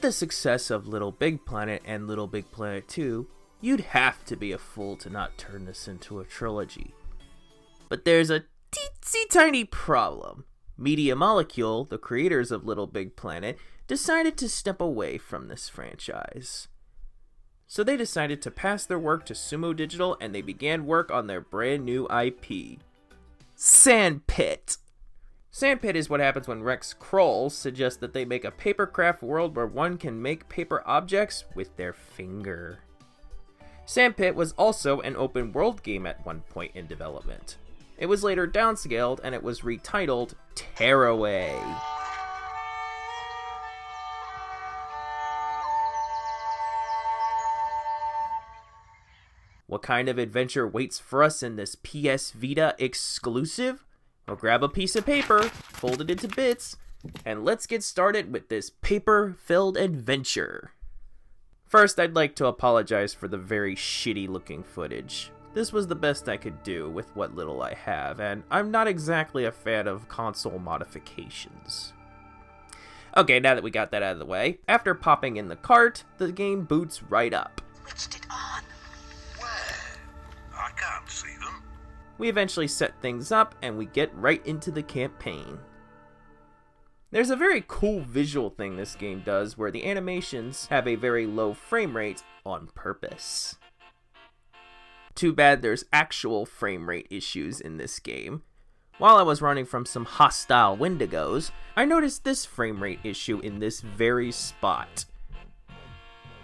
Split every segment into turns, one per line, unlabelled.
the success of Little Big Planet and Little Big Planet 2, you'd have to be a fool to not turn this into a trilogy. But there's a teensy tiny problem. Media Molecule, the creators of Little Big Planet, decided to step away from this franchise. So they decided to pass their work to Sumo Digital, and they began work on their brand new IP, Sandpit. Sandpit is what happens when Rex Kroll suggests that they make a papercraft world where one can make paper objects with their finger. Sandpit was also an open world game at one point in development. It was later downscaled and it was retitled Tearaway. What kind of adventure waits for us in this PS Vita exclusive? Well, grab a piece of paper, fold it into bits, and let's get started with this paper-filled adventure. First, I'd like to apologize for the very shitty looking footage. This was the best I could do with what little I have, and I'm not exactly a fan of console modifications. Okay, now that we got that out of the way, after popping in the cart, the game boots right up.
Switched it on.
Where? I can't see them.
We eventually set things up, and we get right into the campaign. There's a very cool visual thing this game does, where the animations have a very low frame rate on purpose. Too bad there's actual frame rate issues in this game. While I was running from some hostile Wendigos, I noticed this frame rate issue in this very spot.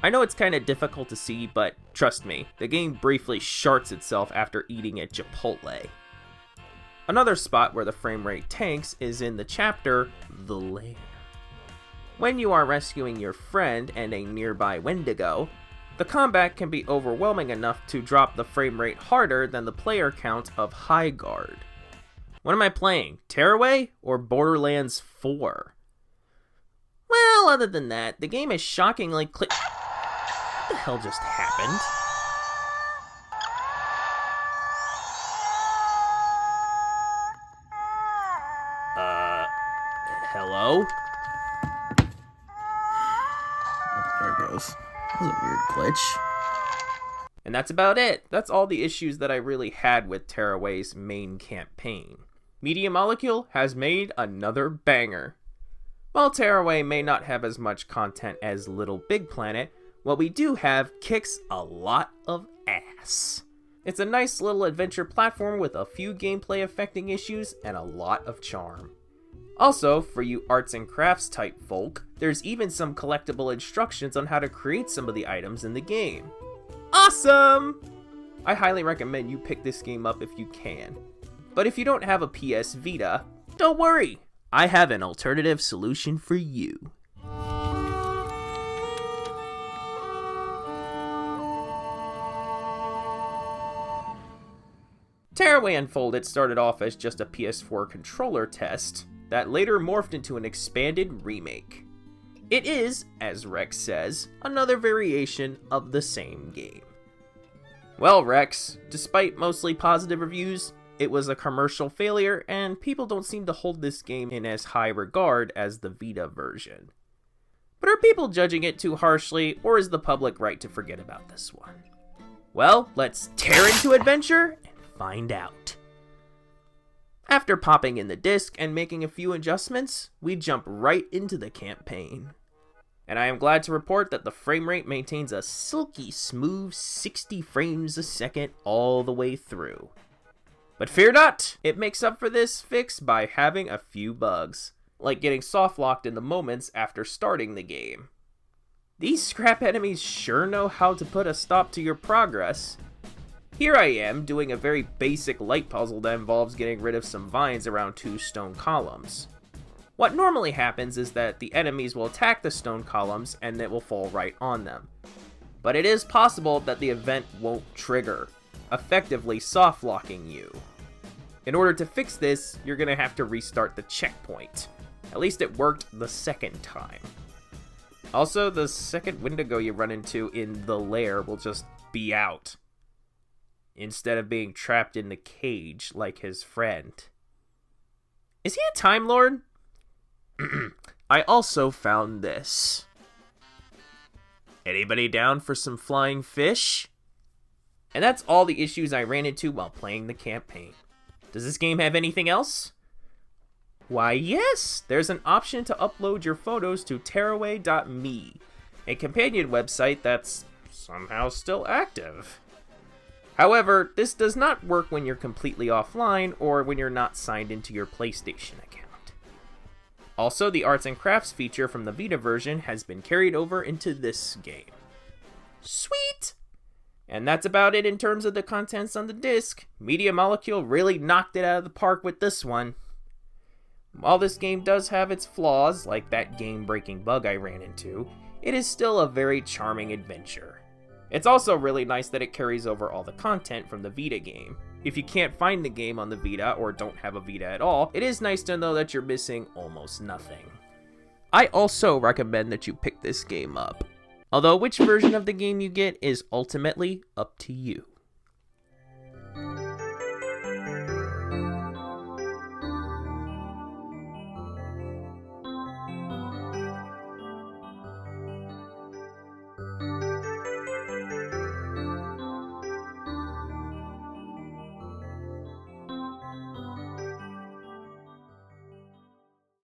I know it's kinda difficult to see, but trust me, the game briefly sharts itself after eating at Chipotle. Another spot where the frame rate tanks is in the chapter, The Lair. When you are rescuing your friend and a nearby Wendigo, the combat can be overwhelming enough to drop the frame rate harder than the player count of High Guard. What am I playing, Tearaway or Borderlands 4? Well, other than that, the game is shockingly What the hell just happened? Hello?
There it goes. That was a weird glitch.
And that's about it. That's all the issues that I really had with Tearaway's main campaign. Media Molecule has made another banger. While Tearaway may not have as much content as Little Big Planet, what we do have kicks a lot of ass. It's a nice little adventure platform with a few gameplay affecting issues and a lot of charm. Also, for you arts and crafts type folk, there's even some collectible instructions on how to create some of the items in the game. Awesome! I highly recommend you pick this game up if you can. But if you don't have a PS Vita, don't worry! I have an alternative solution for you. Tearaway Unfolded started off as just a PS4 controller test that later morphed into an expanded remake. It is, as Rex says, another variation of the same game. Well, Rex, despite mostly positive reviews, it was a commercial failure and people don't seem to hold this game in as high regard as the Vita version. But are people judging it too harshly, or is the public right to forget about this one? Well, let's tear into adventure and find out. After popping in the disc and making a few adjustments, we jump right into the campaign. And I am glad to report that the frame rate maintains a silky smooth 60 frames a second all the way through. But fear not, it makes up for this fix by having a few bugs, like getting soft locked in the moments after starting the game. These scrap enemies sure know how to put a stop to your progress. Here I am, doing a very basic light puzzle that involves getting rid of some vines around 2 stone columns. What normally happens is that the enemies will attack the stone columns and it will fall right on them. But it is possible that the event won't trigger, effectively soft-locking you. In order to fix this, you're gonna have to restart the checkpoint. At least it worked the second time. Also, the second Wendigo you run into in the lair will just be out, instead of being trapped in the cage like his friend. Is he a Time Lord? I also found this. Anybody down for some flying fish? And that's all the issues I ran into while playing the campaign. Does this game have anything else? Why yes, there's an option to upload your photos to Tearaway.me, a companion website that's somehow still active. However, this does not work when you're completely offline or when you're not signed into your PlayStation account. Also, the arts and crafts feature from the Vita version has been carried over into this game. Sweet! And that's about it in terms of the contents on the disc. Media Molecule really knocked it out of the park with this one. While this game does have its flaws, like that game-breaking bug I ran into, it is still a very charming adventure. It's also really nice that it carries over all the content from the Vita game. If you can't find the game on the Vita or don't have a Vita at all, it is nice to know that you're missing almost nothing. I also recommend that you pick this game up, although which version of the game you get is ultimately up to you.